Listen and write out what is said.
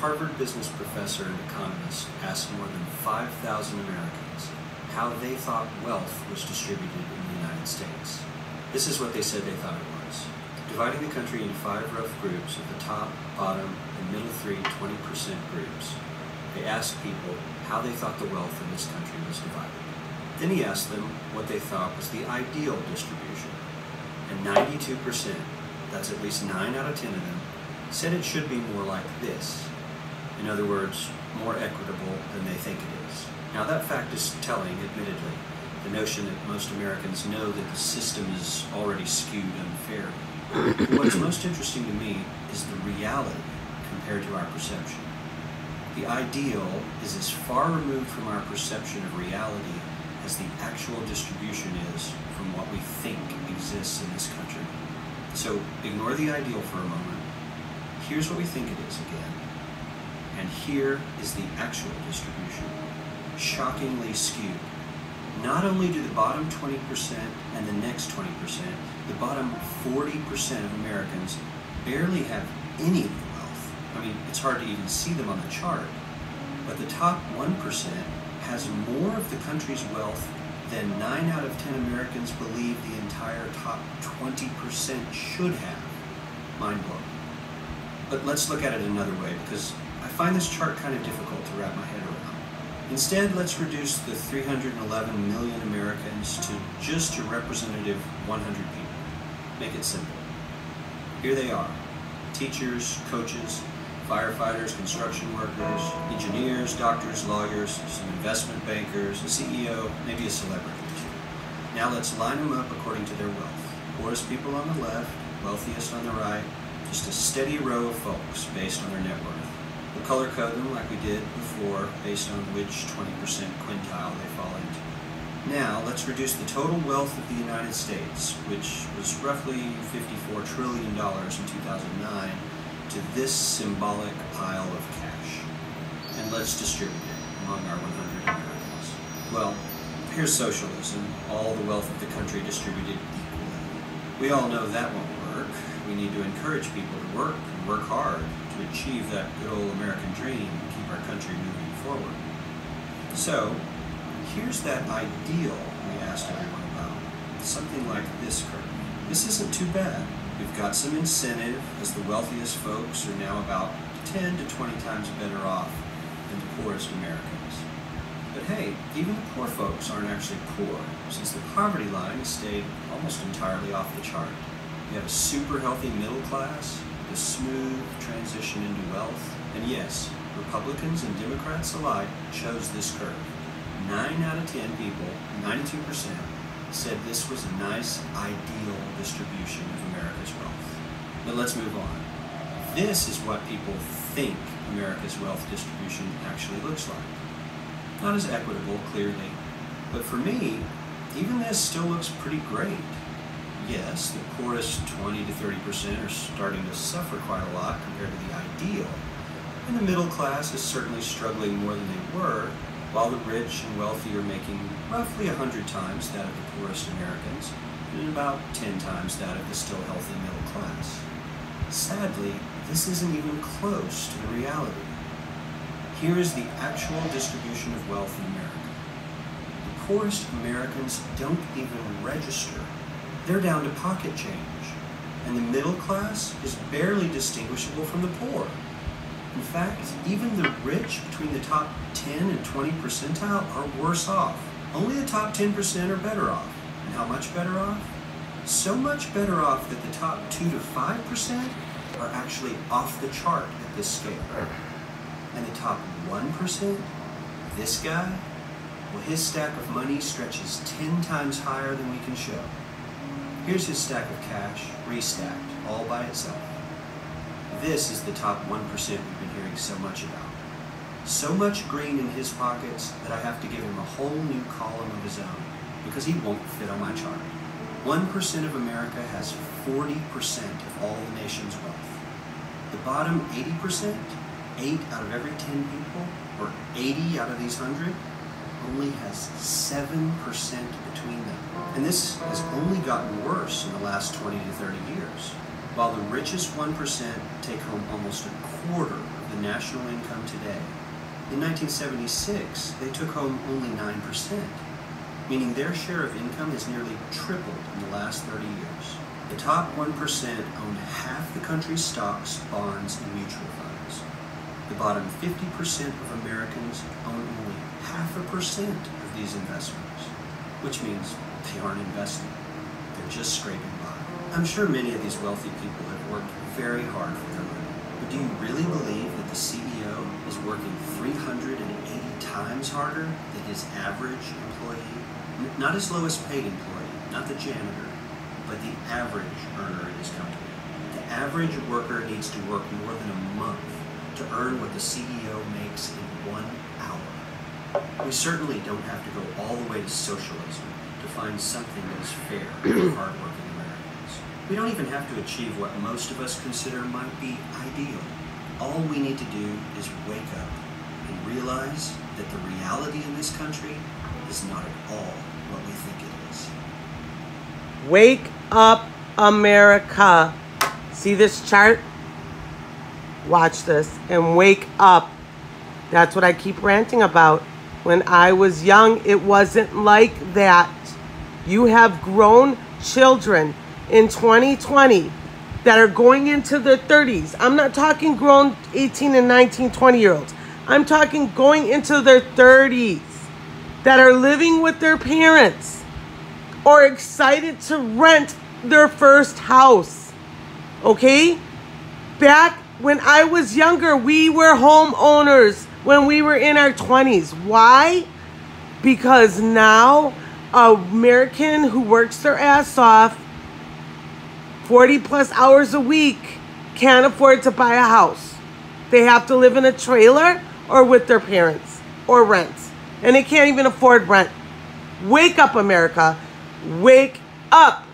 Harvard business professor and economist asked more than 5,000 Americans how they thought wealth was distributed in the United States. This is what they said they thought it was. Dividing the country into 5 rough groups of the top, bottom, and middle 3 20% groups, they asked people how they thought the wealth in this country was divided. Then he asked them what they thought was the ideal distribution. And 92%, that's at least 9 out of 10 of them, said it should be more like this. In other words, more equitable than they think it is. Now that fact is telling, admittedly, the notion that most Americans know that the system is already skewed unfairly. What's most interesting to me is the reality compared to our perception. The ideal is as far removed from our perception of reality as the actual distribution is from what we think exists in this country. So ignore the ideal for a moment. Here's what we think it is again. And here is the actual distribution, shockingly skewed. Not only do the bottom 20% and the next 20%, the bottom 40% of Americans barely have any of the wealth. I mean, it's hard to even see them on the chart. But the top 1% has more of the country's wealth than 9 out of 10 Americans believe the entire top 20% should have. Mind-blowing. But let's look at it another way, because I find this chart kind of difficult to wrap my head around. Instead, let's reduce the 311 million Americans to just a representative 100 people. Make it simple. Here they are: teachers, coaches, firefighters, construction workers, engineers, doctors, lawyers, some investment bankers, a CEO, maybe a celebrity or two. Now let's line them up according to their wealth. Poorest people on the left, wealthiest on the right, just a steady row of folks based on their net worth. We'll color code them like we did before based on which 20% quintile they fall into. Now let's reduce the total wealth of the United States, which was roughly $54 trillion in 2009, to this symbolic pile of cash. And let's distribute it among our 100 Americans. Well, here's socialism, all the wealth of the country distributed equally. We all know that won't work. We need to encourage people to work and work hard to achieve that good old American dream and keep our country moving forward. So, here's that ideal we asked everyone about. Something like this curve. This isn't too bad. We've got some incentive, as the wealthiest folks are now about 10 to 20 times better off than the poorest Americans. But hey, even the poor folks aren't actually poor, since the poverty line has stayed almost entirely off the chart. We have a super healthy middle class, a smooth transition into wealth, and yes, Republicans and Democrats alike chose this curve. 9 out of 10 people, 92%, said this was a nice, ideal distribution of America's wealth. But let's move on. This is what people think America's wealth distribution actually looks like. Not as equitable, clearly, but for me, even this still looks pretty great. Yes, the poorest 20 to 30% are starting to suffer quite a lot compared to the ideal, and the middle class is certainly struggling more than they were, while the rich and wealthy are making roughly 100 times that of the poorest Americans, and about 10 times that of the still healthy middle class. Sadly, this isn't even close to the reality. Here is the actual distribution of wealth in America. The poorest Americans don't even register. They're down to pocket change, and the middle class is barely distinguishable from the poor. In fact, even the rich between the top 10 and 20 percentile are worse off. Only the top 10% are better off. And how much better off? So much better off that the top 2 to 5% are actually off the chart at this scale. And the top 1%, this guy, well, his stack of money stretches 10 times higher than we can show. Here's his stack of cash, restacked, all by itself. This is the top 1% we've been hearing so much about. So much green in his pockets that I have to give him a whole new column of his own, because he won't fit on my chart. 1% of America has 40% of all the nation's wealth. The bottom 80%, 8 out of every 10 people, or 80 out of these 100, only has 7% between them. And this has only gotten worse in the last 20 to 30 years. While the richest 1% take home almost a quarter of the national income today. In 1976, they took home only 9%, meaning their share of income has nearly tripled in the last 30 years. The top 1% own half the country's stocks, bonds, and mutual funds. The bottom 50% of Americans own only 0.5% of these investments, which means they aren't investing. They're just scraping by. I'm sure many of these wealthy people have worked very hard for their money, but do you really believe that the CEO is working 380 times harder than his average employee? Not his lowest paid employee, not the janitor, but the average earner in his company. The average worker needs to work more than a month to earn what the CEO makes in 1 hour. We certainly don't have to go all the way to socialism to find something that is fair for hardworking Americans. We don't even have to achieve what most of us consider might be ideal. All we need to do is wake up and realize that the reality in this country is not at all what we think it is. Wake up, America. See this chart? Watch this and wake up. That's what I keep ranting about. When I was young, it wasn't like that. You have grown children in 2020 that are going into their 30s. I'm not talking grown 18 and 19, 20-year-olds. I'm talking going into their 30s that are living with their parents or excited to rent their first house. Okay? Back when I was younger, we were homeowners when we were in our 20s. Why? Because now an American who works their ass off 40 plus hours a week can't afford to buy a house. They have to live in a trailer or with their parents or rent. And they can't even afford rent. Wake up, America. Wake up.